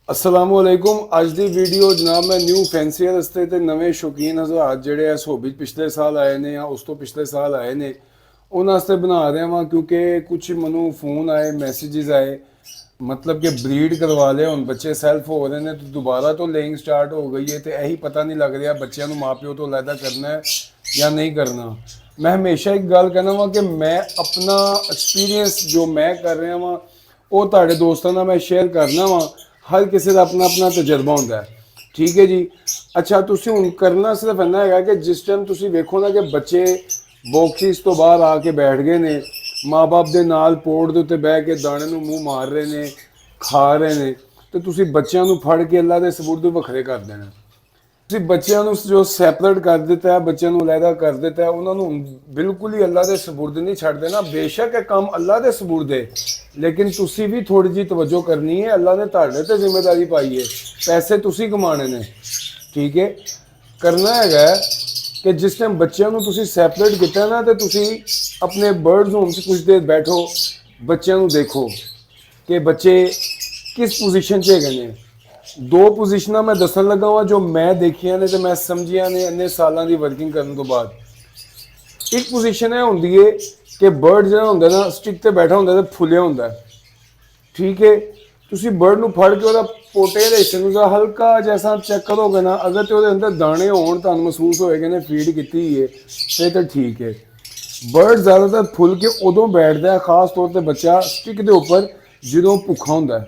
असलामुअलैकुम। अज की वीडियो जनाब मैं न्यू फैंसी रस्ते ते नवे शौकीन हज़रात जेडे इस हॉबी पिछले साल आए ने या उस तो पिछले साल आए ने उन्होंने बना रहा वहाँ, क्योंकि कुछ मनु फोन आए मैसेजेस आए मतलब कि ब्रीड करवा लिया हूँ बच्चे सैल्फ हो रहे हैं तो दोबारा तो लेइंग स्टार्ट हो गई है। तो यही पता नहीं लग रहा बच्चों माँ प्यो तो अलहदा करना है या नहीं करना। मैं हमेशा एक गल कहना वा कि मैं अपना एक्सपीरियंस जो मैं कर रहा वहाँ वो तुहाडे दोस्तों नाल मैं शेयर करना वा। हर किसी का अपना अपना तजर्बा होंदा है, ठीक है जी। अच्छा तुसी हुण करना सिर्फ इन्ना है कि जिस टाइम तुसी वेखो ना कि बच्चे बॉक्सिस तो बाहर आके बैठ गए ने, माँ बाप के नाल पोड़ दे उत्ते बह के दाने नूं मूँह मार रहे ने, खा रहे ने, तो तुसी बच्चों नूं फड़ के अल्लाह दे सबूत वखरे कर देना। ਤੁਸੀਂ ਬੱਚਿਆਂ ਨੂੰ ਜੋ ਸੈਪਰੇਟ ਕਰ ਦਿੱਤਾ ਹੈ, ਬੱਚਿਆਂ ਨੂੰ ਅਲੱਗਾ ਕਰ ਦਿੱਤਾ ਹੈ, ਉਹਨਾਂ ਨੂੰ ਬਿਲਕੁਲ ਹੀ ਅੱਲਾ ਦੇ ਸਬੂਰਦ ਨਹੀਂ ਛੱਡ ਦੇਣਾ। ਬੇਸ਼ੱਕ ਇਹ ਕੰਮ ਅੱਲਾ ਦੇ ਸਬੂਰਦ ਹੈ, ਲੇਕਿਨ ਤੁਸੀਂ ਵੀ ਥੋੜੀ ਜਿਹੀ ਤਵੱਜੋ ਕਰਨੀ ਹੈ। ਅੱਲਾ ਨੇ ਤੁਹਾਡੇ ਤੇ ਜ਼ਿੰਮੇਵਾਰੀ ਪਾਈ ਹੈ, ਪੈਸੇ ਤੁਸੀਂ ਕਮਾਣੇ ਨੇ, ਠੀਕ ਹੈ। ਕਰਨਾ ਹੈਗਾ ਕਿ ਜਿਸ ਟਾਈਮ ਬੱਚਿਆਂ ਨੂੰ ਤੁਸੀਂ ਸੈਪਰੇਟ ਕੀਤਾ ਨਾ, ਤੇ ਤੁਸੀਂ ਆਪਣੇ ਬਰਡਸ ਹੋਮ 'ਚ ਕੁਝ ਦੇਰ ਬੈਠੋ, ਬੱਚਿਆਂ ਨੂੰ ਦੇਖੋ ਕਿ ਬੱਚੇ ਕਿਸ पोजीशन 'ਚ ਹੈਗੇ ਨੇ। दो पोजीशन मैं दसन लगा वा जो मैं देखिया ने तो मैं समझिया ने इन्ने सालों की वर्किंग करने तो बाद। एक पोजीशन है होंगी है कि बर्ड जो होंगे ना स्टिक ते बैठा होंगे तो फुलिया होंगे, ठीक है। तुसी बर्ड नूं फड़ के पोटे के हिस्से नूं हल्का जैसा चेक करोगे ना, अगर तो अंदर दाने होण तुहानूं महसूस होएगा ने फीड की है फिर तो ठीक है। बर्ड ज़्यादातर फुल के उदों बैठता है, खास तौर पर बच्चा स्टिक के उपर जो भुखा होंगे,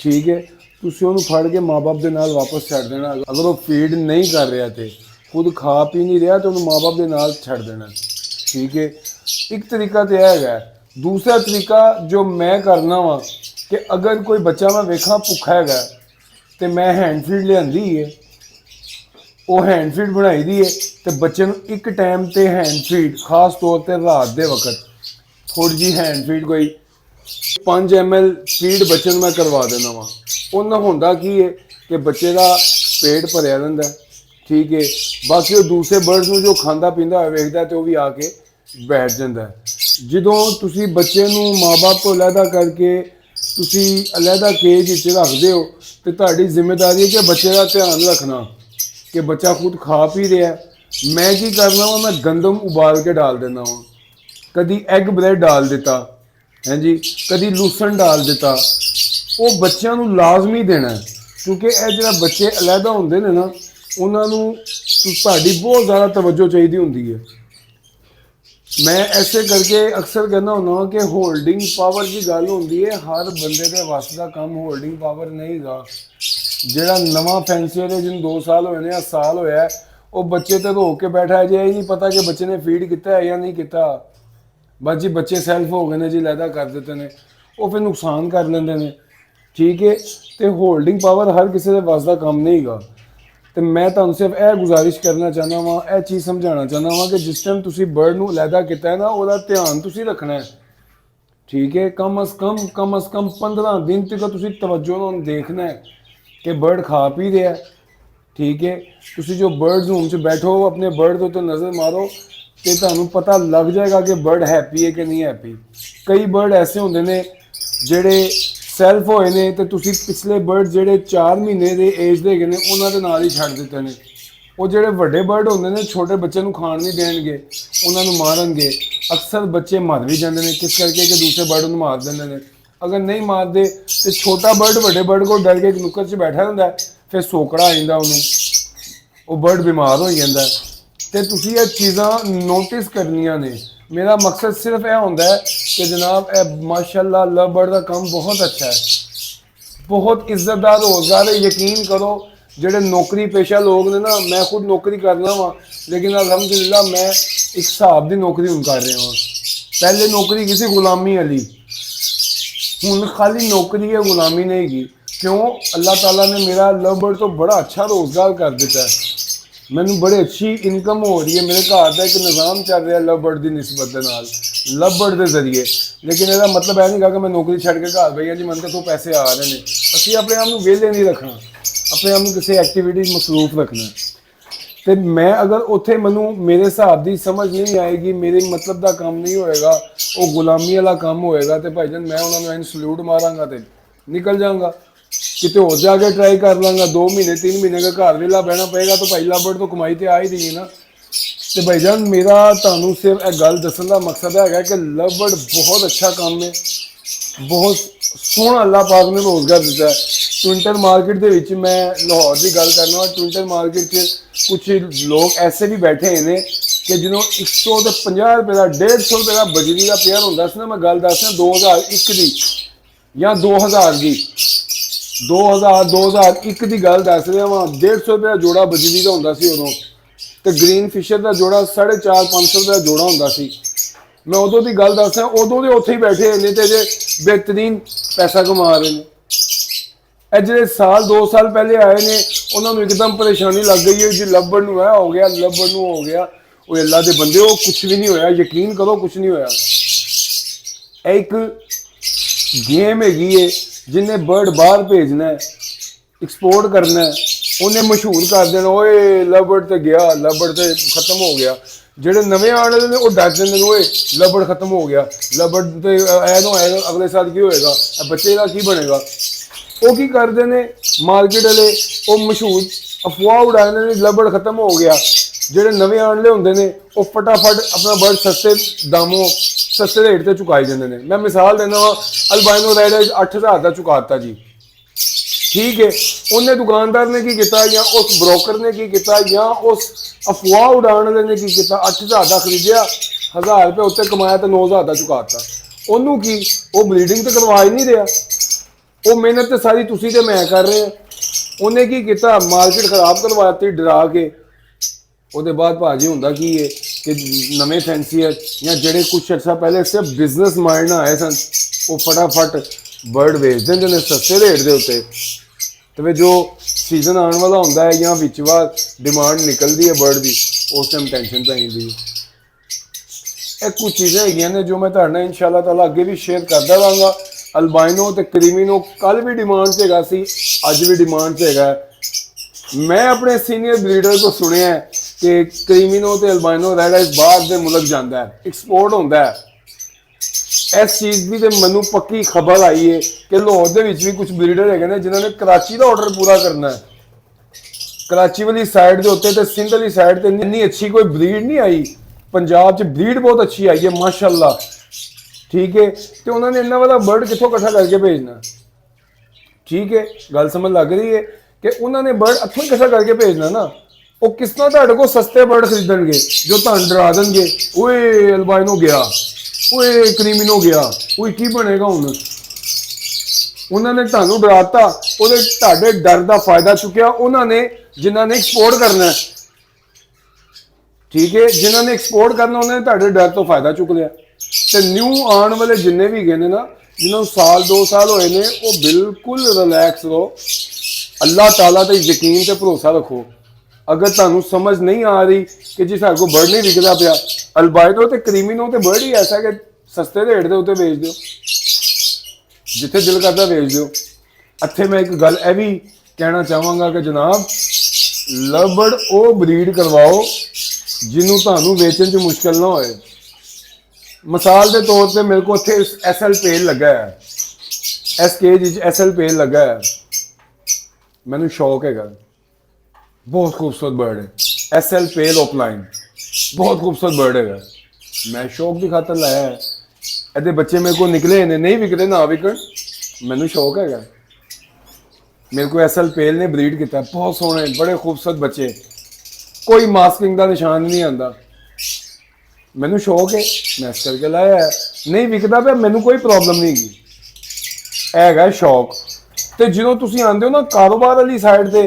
ठीक है। तुसी उन्होंने फड़ के माँ बाप के नाल वापस छड़ देना। अगर वो फीड नहीं कर रहा तो खुद खा पी नहीं रहा तो उन्होंने माँ बाप के नाल छड़ देना, ठीक है। एक तरीका तो यह है। दूसरा तरीका जो मैं करना वा कि अगर कोई बच्चा मैं वेखा भुखा है तो मैं हैंड फीड लियांदी है, वो हैंड फीड बनाई दी है, तो बच्चे नूं एक टाइम ते हैंड फीड खास तौर पर रात के वक्त थोड़ी जी हैंड फीड कोई 5 ml फीड बच्चे मैं करवा देना वा। उन्हें होंदा की है कि बच्चे का पेट भरिया रहिंदा, ठीक है। बाकी वो दूसरे बर्ड्स में जो खाता पींदा होवे वेखदा तो भी आके बैठ जाता है। जदों तुसी बच्चे नूं माँ बाप तो अलहदा करके तुसी अलहदा केज विच रखदे हो तो तुहाडी जिम्मेदारी है कि बच्चे का ध्यान रखना कि बच्चा खुद खा पी रहा है। मैं की करना वा, मैं गंदम उबाल के डाल देना वा, कभी एग ब्रेड डाल दिता है जी, कभी लूसन डाल दिता। वो बच्चों को लाजमी देना है, क्योंकि यह जो बच्चे अलहदा होंगे ने ना उन्होंने तुहाडी बहुत ज़्यादा तवज्जो चाहिए होंगी है। मैं ऐसे करके अक्सर कहना होना कि होल्डिंग पावर की गल होंगी है, हर बंदे के वस का काम होल्डिंग पावर नहीं गा। जोड़ा नवा फैंसीयर है जिन 2 साल होए ने या साल होया है, वो बच्चे तो रो के बैठा है, जो यही नहीं पता कि बच्चे ने फीड किया है या नहीं किया। बस जी बच्चे सैल्फ हो गए ने जी, लहदा कर देते हैं, वो फिर नुकसान कर लेंगे ने, ठीक है। तो होल्डिंग पावर हर किसी के बस का काम नहीं गा। तो मैं तुहानूं सिर्फ यह गुजारिश करना चाहना वा, यह चीज़ समझाना चाहना वा कि जिस टाइम तुसी बर्ड नूं लहदा किया है ना, वह ध्यान तुसी रखना है, ठीक है। कम अज़ कम 15 दिन तक तुसी तवज्जो नाल देखना है कि बर्ड खा पी रहा है, ठीक है। तुसी जो बर्ड रूम च बैठो अपने बर्ड के उत्ते नज़र मारो तो तुहानूं पता लग जाएगा कि बर्ड हैप्पी है कि नहीं हैप्पी। कई बर्ड ऐसे होंगे ने जेडे सैल्फ होए ने तो तुसी पिछले बर्ड जेडे 4 महीने के एज के हैगे ने उन्हां दे नाल ही छड्ड दित्ते ने। वो जेडे वड्डे बर्ड होंगे ने छोटे बच्चे नूं खाण नहीं देणगे, उन्हां नूं मारनगे। अक्सर बच्चे मर भी जाते हैं, किस करके कि दूसरे बर्ड नूं मार देंदे ने। अगर नहीं मारते तो छोटा बर्ड वड्डे बर्ड को डर के एक नुक्कर च बैठा होंदा है, फिर सोकड़ा आ जांदा उहनूं, वो बर्ड बीमार हो जाता है। तो तुसी ये चीज़ां नोटिस करनियां ने। मेरा मकसद सिर्फ यह होंदा है कि जनाब माशाल्लाह लव बर्ड का काम बहुत अच्छा है, बहुत इज्जतदार रोज़गार है। यकीन करो जेडे नौकरी पेशा लोग ने ना, मैं खुद नौकरी करना वा, लेकिन अल्हम्दुलिल्लाह मैं एक हिसाब की नौकरी हुण कर रहा हूँ। पहले नौकरी किसी गुलामी वाली, हुण खाली नौकरी है, गुलामी नहीं की। क्यों? अल्लाह ताला ने मेरा लव बर्ड तो बड़ा अच्छा रोज़गार कर दिता है, मैनू बड़ी अच्छी इनकम हो रही है। मेरे घर का एक निज़ाम चल रहा है लव बर्ड की निस्बत के नाल, लव बर्ड के जरिए। लेकिन यह मतलब यह नहीं कहा कि मैं नौकरी छड़ के घर बही जी मन तो पैसे आ रहे हैं। असी अपने आप को वेले नहीं रखना, अपने आप को किसी एक्टिविटी मसरूफ रखना। तो मैं अगर उत्थे मैनू मेरे हिसाब की समझ नहीं आएगी, मेरे मतलब का काम नहीं होएगा, वो गुलामी वाला काम होएगा, तो भाईजान मैं उन्होंने सल्यूट मारांगा तो निकल जाऊँगा। किते और जाके ट्राई कर लांगा, 2 महीने 3 महीने का घर वेला बहना पएगा तो भाई लवबर्ड तो कमाई तो आ ही रही है ना। तो भाईजान मेरा ਤੁਹਾਨੂੰ सिर्फ एक गल दसन का मकसद है कि लवबर्ड बहुत अच्छा काम है, बहुत सोहना अल्लाह पाक ने रोजगार दिता है। ट्विंटल मार्केट के विच मैं लाहौर की गल करना, ट्विंटल मार्केट कुछ लोग ऐसे भी बैठे हैं कि जिन्हों 150 रुपये का 150 रुपये का बजरी का पेयर होंदा सी ना, मैं गल दस 2001 की या 2000 की, 2001 की गल दस रहा वा। 150 रुपये का जोड़ा बजरी का होंदा सी उदों, तो ग्रीन फिशर का जोड़ा 450-500 रुपये का जोड़ा होंदा सी। मैं उदों की गल दस रहा, उदों के उत्थे ही बैठे ने तो जे बेहतरीन पैसा कमा रहे हैं। ਇਹ ਜਿਹੜੇ साल 2 साल पहले आए ने उन्होंने एकदम परेशानी लग गई है जी, लवबर्ड ਨੂੰ हो गया, लवबर्ड ਨੂੰ हो गया। वो अल्लाह के बंदे हो, कुछ भी नहीं होया, यकीन करो कुछ नहीं होया। एक गेम हैगी है जिन्हें बर्ड बाहर भेजना है, एक्सपोर्ट करना है, उन्हें मशहूर कर देना, ओए लवबर्ड तो गया, लवबर्ड तो खत्म हो गया। ਜਿਹੜੇ ਨਵੇਂ ਆਉਣ ਵਾਲੇ ਨੇ ਉਹ ਡਰ ਜਾਂਦੇ ਨੇ, ਓਏ ਲਵਬਰਡ ਖਤਮ ਹੋ ਗਿਆ, ਲਵਬਰਡ ਤੇ ਐ ਨੂੰ ਆਏਗਾ, ਅਗਲੇ ਸਾਲ ਕੀ ਹੋਏਗਾ, ਬੱਚੇ ਦਾ ਕੀ ਬਣੇਗਾ। ਉਹ ਕੀ ਕਰਦੇ ਨੇ ਮਾਰਕੀਟ ਵਾਲੇ, ਉਹ ਮਸ਼ਹੂਰ ਅਫਵਾਹ ਉਡਾਉਂਦੇ ਨੇ ਲਵਬਰਡ ਖਤਮ ਹੋ ਗਿਆ। ਜਿਹੜੇ ਨਵੇਂ ਆਉਣ ਵਾਲੇ ਹੁੰਦੇ ਨੇ ਉਹ ਫਟਾਫਟ ਆਪਣਾ ਬਰਡ ਸਸਤੇ ਦਾਮੋਂ ਸਸਤੇ ਰੇਟ ਤੇ ਚੁਕਾਈ ਜਾਂਦੇ ਨੇ। ਮੈਂ ਮਿਸਾਲ ਦਿੰਦਾ ਵਾਂ, ਅਲਬਾਈਨੋ ਰੈਡ 8000 ਦਾ ਚੁਕਾਤਾ ਜੀ, ठीक है। उन्हें दुकानदार ने की किया, या उस ब्रोकर ने की किया, या उस अफवाह उड़ाने वाले ने की किया, 8000 का खरीदिया, 1000 रुपये उत्ते कमाया तो 9000 का चुकाता। ओनू की वो ब्रीडिंग तो करवा ही नहीं रहा, वो मेहनत तो सारी तुसी ते मैं कर रहे हैं। उन्हें की किया, मार्केट खराब करवाती डरा के। ਉਹਦੇ ਬਾਅਦ ਭਾਜੀ ਹੁੰਦਾ ਕੀ ਹੈ ਕਿ ਨਵੇਂ ਫੈਂਸੀਅਰ ਜਾਂ ਜਿਹੜੇ ਕੁਛ ਅਰਸਾ ਪਹਿਲੇ ਸਿਰਫ ਬਿਜ਼ਨਸ ਮਾਈਂਡ ਨਾਲ ਆਏ ਸਨ, ਉਹ ਫਟਾਫਟ ਬਰਡ ਵੇਚ ਦਿੰਦੇ ਨੇ ਸਸਤੇ ਰੇਟ ਦੇ ਉੱਤੇ। ਤੇ ਫਿਰ ਜੋ ਸੀਜ਼ਨ ਆਉਣ ਵਾਲਾ ਹੁੰਦਾ ਹੈ ਜਾਂ ਵਿੱਚ ਵਾਰ ਡਿਮਾਂਡ ਨਿਕਲਦੀ ਹੈ ਬਰਡ ਦੀ, ਉਸ ਟਾਈਮ ਟੈਨਸ਼ਨ ਪੈ ਜਾਂਦੀ ਹੈ। ਇਹ ਕੁਝ ਚੀਜ਼ਾਂ ਹੈਗੀਆਂ ਨੇ ਜੋ ਮੈਂ ਤੁਹਾਡੇ ਨਾਲ ਇਨਸ਼ਾਅੱਲਾ ਤਾਲਾ ਅੱਗੇ ਵੀ ਸ਼ੇਅਰ ਕਰਦਾ ਰਹਾਂਗਾ। ਅਲਬਾਈਨੋ ਤੇ ਕ੍ਰੀਮੀਨੋ ਕੱਲ ਵੀ ਡਿਮਾਂਡ 'ਚ ਹੈਗਾ ਸੀ, ਅੱਜ ਵੀ ਡਿਮਾਂਡ 'ਚ ਹੈਗਾ। मैं अपने सीनियर ब्रीडर को सुनिया कि क्रीमिनो ते अल्बाइनो रैड आइज बाहर दे मुल्क जाता है, एक्सपोर्ट होता है। इस चीज़ की तो मैनू पक्की खबर आई है कि लाहौर दे विच भी कुछ ब्रीडर है जिन्होंने कराची का ऑर्डर पूरा करना है। कराची वाली साइड के उत्ते ते सिंध वाली साइड ते इन्नी अच्छी कोई ब्रीड नहीं आई, पंजाब च ब्रीड बहुत अच्छी आई है माशाअल्लाह, ठीक है। तो उन्होंने इन्ना वाला बर्ड कितों इकट्ठा करके भेजना, ठीक है, गल समझ लग रही है कि उन्होंने बर्ड इतों इकट्ठा करके भेजना ना। वो किस तरह तुहाडे को सस्ते बर्ड खरीदणगे जो तुहानू डरा देणगे, ओए अल्बाइनो गया, ओए क्रीमिनो गया, ओए की बनेगा हुण। उन्होंने तुहानू डराता, ਉਹਦੇ ਤੁਹਾਡੇ डर का फायदा चुकिया उन्होंने जिन्होंने एक्सपोर्ट करना है, ठीक है, जिन्होंने एक्सपोर्ट करना उन्होंने ਤੁਹਾਡੇ डर तो फायदा चुक लिया। तो न्यू आने वाले जिन्ने भी गए ना, जिन्होंने साल 2 साल होए ने, वो बिल्कुल रिलैक्स रहो, अल्लाह ताला ते यकीन ते भरोसा रखो। अगर तुहानू समझ नहीं आ रही कि जी साडे को बर्ड नहीं विकदा पिया, अल्बाइनो ते क्रीमिनो ते बर्ड ही ऐसा कि सस्ते रेट दे उत्ते बेच दो, जिथे दिल करदा बेच दो। इत्थे मैं एक गल यह भी कहना चाहांगा कि जनाब लवबर्ड वो ब्रीड करवाओ जिन्हों तुहानू बेचण च मुश्किल ना होए। मिसाल के तौर पर मेरे को इत्थे SL पेल लगा है, इस केज SL पेल लगा है, मैनू शौक है, बहुत खूबसूरत बर्ड है, SL पेल ऑफलाइन, बहुत खूबसूरत बर्ड है। मैं शौक की खातर लाया है, ये बच्चे मेरे को निकले ने, नहीं विकते ना विकन, मैनू शौक है। मेरे को SL पेल ने ब्रीड किया, बहुत सोहने बड़े खूबसूरत बच्चे, कोई मास्किंग का निशान नहीं आता। मैनू शौक है, मैं इस करके लाया है, नहीं विकता पे मैनू कोई प्रॉब्लम नहीं है शौक। तो जो तुम आते हो ना कारोबार वाली साइड से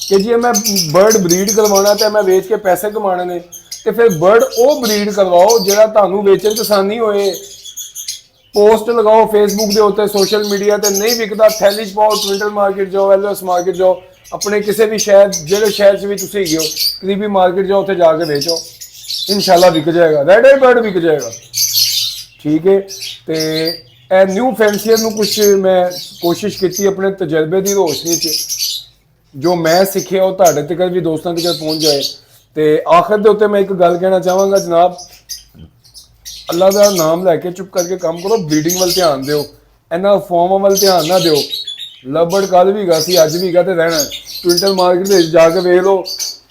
कि जी मैं बर्ड ब्रीड करवाना तो मैं बेच के पैसे कमाने ने, तो फिर बर्ड वो ब्रीड करवाओ जो तुहानू बेचण च आसानी होए। पोस्ट लगाओ फेसबुक के उत्ते, सोशल मीडिया ते, नहीं विकता थैली च पाओ, ट्विंटल मार्केट जाओ, LOS मार्केट जाओ, अपने किसी भी शहर जो शहर से भी तुम गए हो करीबी मार्केट जाओ, उत्थे जाके बेचो, इंशाल्लाह विक जाएगा, रेड आई बर्ड विक जाएगा, ठीक है। तो न्यू फैंसीयर ਨੂੰ कुछ मैं कोशिश की अपने तजर्बे की रोशनी च जो मैं सीखिया वो ਤੁਹਾਡੇ तक भी दोस्तों तक पहुँच जाए। तो आखिर के उत्ते मैं एक गल कहना चाहांगा जनाब, अल्लाह का नाम लैके चुप करके काम करो, ब्रीडिंग वाल ध्यान दो, इन्होंने अफवाहों वाल ध्यान ना दो। ਲਵਬਰਡ ਕੱਲ ਵੀ ਗਾ ਸੀ, ਅੱਜ ਵੀ ਗਾ ਤੇ ਰਹਿਣਾ। ਟਵਿੰਟਲ ਮਾਰਕੀਟ ਦੇ ਵਿੱਚ ਜਾ ਕੇ ਵੇਖ ਲਓ,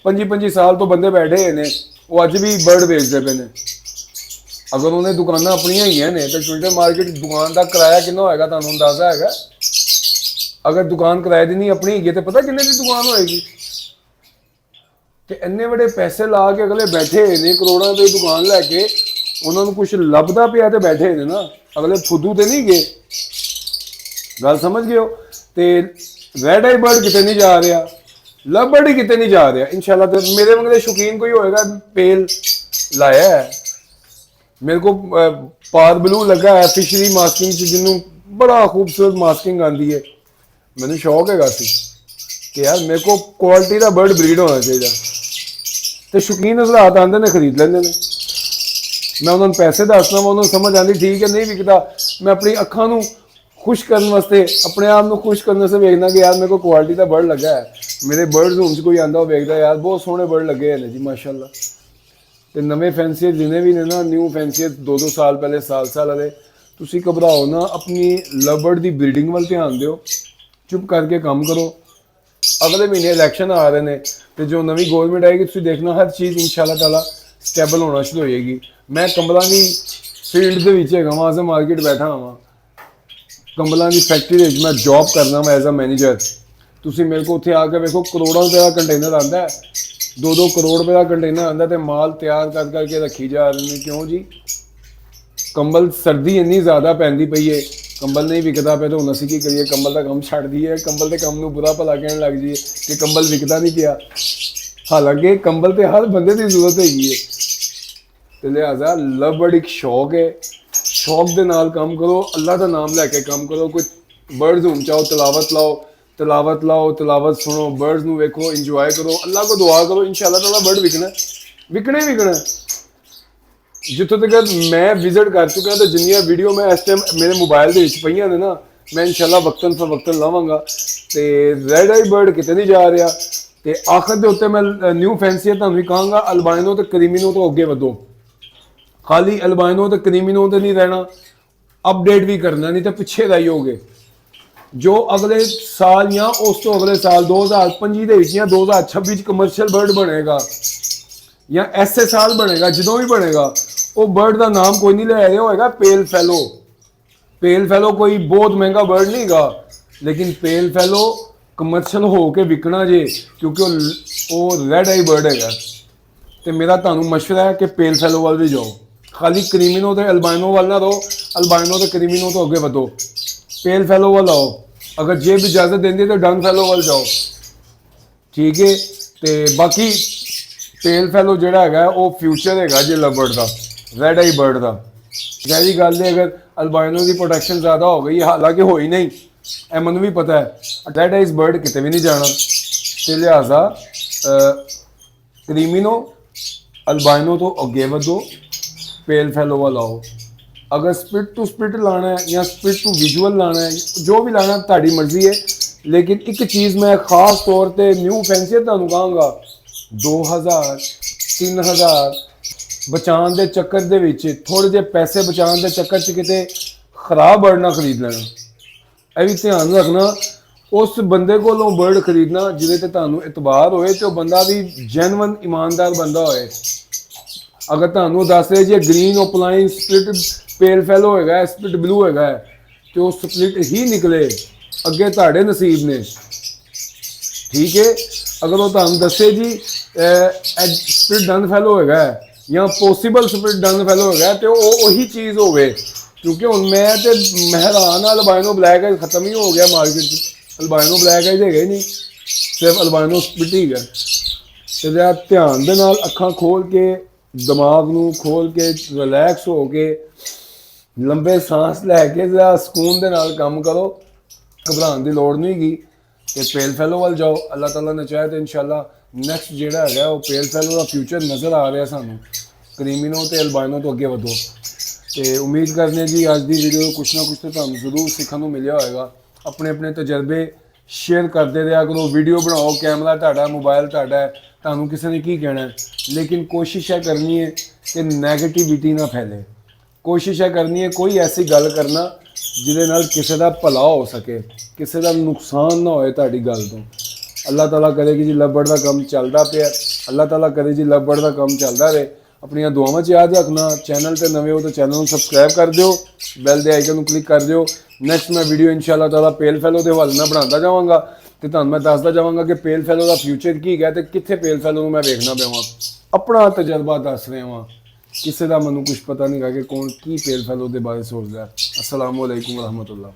25-25 ਸਾਲ ਤੋਂ ਬੰਦੇ ਬੈਠੇ ਹੋਏ ਨੇ, ਉਹ ਅੱਜ ਵੀ ਬਰਡ ਵੇਚਦੇ ਪਏ ਨੇ। ਅਗਰ ਉਹਨੇ ਦੁਕਾਨਾਂ ਆਪਣੀਆਂ ਹੈਗੀਆਂ ਨੇ ਤਾਂ ਟਵਿੰਟਲ ਮਾਰਕੀਟ ਦੁਕਾਨ ਦਾ ਕਿਰਾਇਆ ਕਿੰਨਾ ਹੋਏਗਾ ਤੁਹਾਨੂੰ ਅੰਦਾਜ਼ਾ ਹੈਗਾ? ਅਗਰ ਦੁਕਾਨ ਕਿਰਾਏ ਦੀ ਨਹੀਂ ਆਪਣੀ ਹੈਗੀ ਤੇ ਪਤਾ ਕਿੰਨੇ ਦੀ ਦੁਕਾਨ ਹੋਏਗੀ? ਤੇ ਇੰਨੇ ਵੱਡੇ ਪੈਸੇ ਲਾ ਕੇ ਅਗਲੇ ਬੈਠੇ ਹੋਏ ਨੇ, ਕਰੋੜਾਂ ਦੀ ਦੁਕਾਨ ਲੈ ਕੇ, ਉਹਨਾਂ ਨੂੰ ਕੁਝ ਲੱਭਦਾ ਪਿਆ ਤੇ ਬੈਠੇ ਹੋਏ ਨੇ ਨਾ, ਅਗਲੇ ਫੁੱਦੂ ਤੇ ਨਹੀਂ ਗਏ। ਗੱਲ ਸਮਝ ਗਏ ਹੋ? ਤੇ ਰੈਡ ਆਈ ਬਰਡ ਕਿਤੇ ਨਹੀਂ ਜਾ ਰਿਹਾ, ਲਵਬਰਡ ਹੀ ਕਿਤੇ ਨਹੀਂ ਜਾ ਰਿਹਾ। ਇਨਸ਼ਾਅੱਲਾ ਤੇ ਮੇਰੇ ਵਾਂਗਲੇ ਸ਼ੌਕੀਨ ਕੋਈ ਹੋਏਗਾ, ਪੇਲ ਲਾਇਆ ਹੈ ਮੇਰੇ को पार ब्लू लगा है फिशरी मास्किंग च, जिन्हों बड़ा खूबसूरत मास्किंग आती है। मैंने शौक है कि यार मेरे को क्वालिटी का बर्ड ब्रीड होना चाहिए, तो शौकीन हजरात आते हैं खरीद लेंगे ने। मैं उन्होंने पैसे दसना, मैं उन्होंने समझ आती ठीक है नहीं विकता, मैं अपनी अखा नूं खुश करने वास्ते, अपने आप को खुश करने से वेखना कि यार मेरे को क्वालिटी का बर्ड लगा है। मेरे बर्ड रूम च कोई आता वेखता यार बहुत सोहने बर्ड लगे हैं जी माशाअल्लाह। तो नवे फैंसीयर जिन्हें भी ने ना, न्यू फैंसीयर 2-2 साल पहले, साल वाले, तुसी घबराओ ना, अपनी लवबर्ड की ब्रीडिंग वाल ध्यान दिओ, चुप करके काम करो। अगले महीने इलैक्शन आ रहे हैं तो जो नवी गौरमेंट आएगी तुसी देखना हर चीज़ इंशाअल्लाह ताला स्टेबल होना शुरू हो जाएगी। मैं कंबलों की फील्ड के विच है, वहाँ से मार्केट बैठा हाँ, कंबलों की फैक्ट्री मैं जॉब करना वा एज अ मैनेजर। तुसी मेरे को उत्थे आके वेखो, करोड़ों रुपये का कंटेनर आता है, 2-2 करोड़ रुपये का कंटेनर आता है, माल तैयार कर करके रखी जा रहे हैं। क्यों जी? कंबल सर्दी इन्नी ज़्यादा पैंदी पई है, कंबल नहीं विकता पे तो हम असीं की करिए? कंबल का कम छड़ दीए, कंबल के कम नूं बुरा भला कहने लग जाइए कि कंबल विकता नहीं पिया। हालांकि कंबल तो हर बंदे की जरूरत हैगी है। तो लिहाजा लवबर्ड एक शौक है, शौक के नाल काम करो, अल्लाह का नाम लैके काम करो। कोई बर्ड्स होम चाहो, तलावत लाओ, तलावत सुनो, बर्ड्स नूं वेखो, इंजॉय करो, अल्लाह को दुआ करो, इंशाअल्लाह ताला बर्ड विकने। जितों तक मैं विजिट कर चुका तो जिन्नियां वीडियो मैं इस टाइम मेरे मोबाइल के पईयां ने ना, मैं इंशाअल्लाह वक्तन फवक्तन लावांगा। तो रैड आई बर्ड किते नहीं जा रहा। तो आखिर के उत्ते मैं न्यू फैंसीयर तुहानूं कहांगा, अल्बाइनो तो क्रीमिनो तो अगे वधो। खाली अल्बाइनो तो क्रीमिनो तो नहीं रहना, अपडेट भी करना, नहीं तो पिछे रह जाओगे। जो अगले साल या उस तो अगले साल 2025 या 2026 कमर्शियल बर्ड बनेगा या ऐसे साल बनेगा, जो भी बनेगा, वो बर्ड का नाम कोई नहीं ले रहा होगा पेल फैलो। पेल फैलो कोई बहुत महंगा बर्ड नहीं गा, लेकिन पेल फैलो कमर्शियल हो के विकना जे, क्योंकि वो रैड आई बर्ड है। तो मेरा तुहानूं मशवरा है कि पेल फैलो वाल भी जाओ, खाली क्रीमिनो तो अल्बाइनो वाल ना रहो। अल्बाइनो तो क्रीमिनो तो अगे वधो, पेल फैलो वाल आओ। अगर जेब इजाजत देंदी तो डन फैलो वाल जाओ, ठीक है। तो बाकी पेल फैलो जिहड़ा है वो फ्यूचर है जे लवबर्ड का, रैड आई बर्ड का। जैसी गल है, अगर अल्बाइनो की प्रोटेक्शन ज़्यादा हो गई, हालांकि हो ही नहीं, ए मैनू भी पता है, रैड आई बर्ड किते भी नहीं जाना। तो लिहाजा क्रीमिनो अल्बाइनो तो अगे वधो, पेल फैलो वाल आओ। अगर स्पिट टू स्पिट लाना है या स्पिट टू विजुअल लाना है, जो भी लाना ताड़ी मर्जी है। लेकिन एक चीज़ मैं खास तौर पर न्यू फैंसीयर तुहानूं कहांगा, 2000 3000 बचाने के चक्कर दे विच, थोड़े जे पैसे बचाने के चक्कर च किते खराब बर्ड ना खरीद लेना। यह भी ध्यान रखना, उस बंदे कोलों बर्ड खरीदना जिहदे ते तुहानूं इतबार होए, तो बंदा भी जेनवन ईमानदार बंदा होए। अगर तुहानूं दस रहे जी ग्रीन ओपलाइन स्प्लिट पेल फैलो है, स्प्लिट ब्लू है, तो स्प्लिट ही निकले, अगे तुहाडे नसीब ने, ठीक है। अगर वो तुहानूं दसे जी स्प्लिट डन फैलो है या पॉसिबल स्प्लिट डन फैलो है, तो वही चीज़ होवे। क्योंकि हुण मैं तो हैरान अल्बाइनो ब्लैक आइज खत्म ही हो गया मार्केट, अल्बाइनो ब्लैक आइज है ही नहीं, सिर्फ अल्बाइनो स्प्लिट ही है। तो जरा ध्यान दे नाल अखां खोल के, दिमाग नूं खोल के, रिलैक्स हो के, लंबे सांस लैके जरा सुकून दे नाल काम करो, घबराने की लोड़ नहीं हैगी। तो पेल फैलो वाल जाओ, अल्लाह ताला ने चाहे तो इंशाअल्लाह नैक्सट जिहड़ा है वो पेल फैलो का फ्यूचर नज़र आ रहा सानू। क्रीमिनो तो अल्बाइनो तो अगे वधो। तो उम्मीद करने जी अज की वीडियो कुछ ना कुछ तो तुहानूं जरूर सीखने को मिलिया होएगा। अपने अपने तजर्बे शेयर करते रहा करो, वीडियो बनाओ, कैमरा तुहाडा, मोबाइल तुहाडा है, तुहानूं किसी ने की कहना है, लेकिन कोशिश है करनी है कि नैगेटिविटी ना फैले। कोशिश है करनी है कोई ऐसी गल करना ਜਿਹਦੇ ਨਾਲ ਕਿਸੇ ਦਾ ਭਲਾ ਹੋ ਸਕੇ, ਕਿਸੇ ਦਾ ਨੁਕਸਾਨ ਨਾ ਹੋਏ ਤੁਹਾਡੀ ਗੱਲ ਤੋਂ। ਅੱਲਾਹ ਤਾਲਾ ਕਰੇ ਕਿ ਜੀ ਲੱਭੜ ਦਾ ਕੰਮ ਚੱਲਦਾ ਪਿਆ, ਅੱਲਾਹ ਤਾਲਾ ਕਰੇ ਜੀ ਲੱਭੜ ਦਾ ਕੰਮ ਚੱਲਦਾ ਰਹੇ। ਆਪਣੀਆਂ ਦੁਆਵਾਂ 'ਚ ਯਾਦ ਰੱਖਣਾ। ਚੈਨਲ ਤੇ ਨਵੇਂ ਹੋ ਤਾਂ ਚੈਨਲ ਨੂੰ ਸਬਸਕ੍ਰਾਈਬ ਕਰ ਦਿਓ, ਬੈਲ ਦੇ ਆਈਕਨ ਨੂੰ ਕਲਿੱਕ ਕਰ ਦਿਓ। ਨੈਕਸਟ ਮੈਂ ਵੀਡੀਓ ਇਨਸ਼ਾਅੱਲਾ ਤਾਲਾ ਪੇਲ ਫੈਲੋ ਦੇ ਹਵਾਲੇ ਨਾਲ ਬਣਾਉਂਦਾ ਜਾਵਾਂਗਾ ਤੇ ਤੁਹਾਨੂੰ ਮੈਂ ਦੱਸਦਾ ਜਾਵਾਂਗਾ ਕਿ ਪੇਲ ਫੈਲੋ ਦਾ ਫਿਊਚਰ ਕੀ ਹੈ ਤੇ ਕਿੱਥੇ ਪੇਲ ਫੈਲੋ ਨੂੰ ਮੈਂ ਵੇਖਣਾ ਪਿਆ। ਆਪਣਾ ਤਜਰਬਾ ਦੱਸ ਰਿਹਾ ਵਾਂ, ਕਿਸੇ ਦਾ ਮੈਨੂੰ ਕੁਝ ਪਤਾ ਨਹੀਂ ਗਾ ਕਿ ਕੌਣ ਕੀ ਪੇਲ ਫੈਲੋ ਦੇ ਬਾਰੇ ਸੋਚਦਾ। ਅਸਲਾਮੁਅਲੈਕੁਮ ਵਰਹਿਮਤੁल्लाह।